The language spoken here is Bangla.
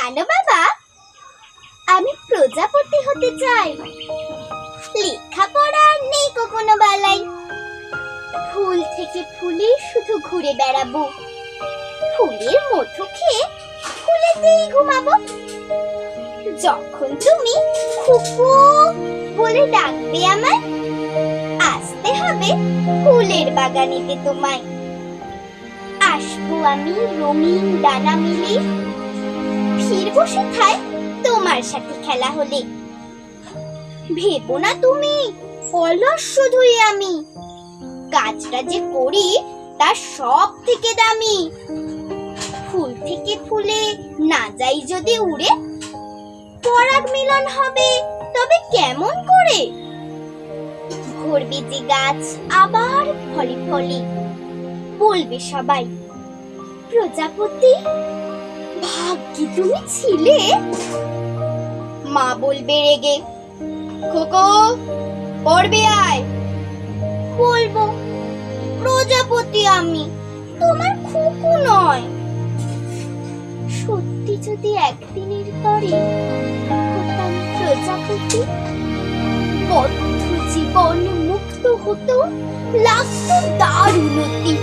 জানো বাবা, আমি প্রজাপতি হতে চাই। লেখাপড়া নেই কোনো বালাই, ফুল থেকে ফুলে শুধু ঘুরে বেড়াবো, ফুলের মধু খেয়ে ফুলেতেই ঘুমাবো। যখন তুমি খুকু বলে ডাকবে আমায়, আসতে হবে ফুলের বাগানেতে তোমায়। আসবো আমি রঙিন ডানা মিলে, ফিরবো সেথায় তোমার সাথে খেলা হলে। ভেবো না তুমি অলস শুধুই আমি, কাজটা যে করি তার সব থেকে দামি। ফুল থেকে ফুলে না যাই যদি উড়ে, পরাগ মিলন হবে তবে কেমন করে? ভরবে যে গাছ আবার ফলে ফলে, বলবে সবাই প্রজাপতি ভাগ্যি তুমি ছিলে। মা বলবে রেগে, খোকো পড়বে আয়। বলবো প্রজাপতি আমি, তোমার খুকু নয়। সত্যি যদি একদিনের তরে হতাম প্রজাপতি, বদ্ধ জীবন মুক্ত হতো, লাগতো দারুণতি।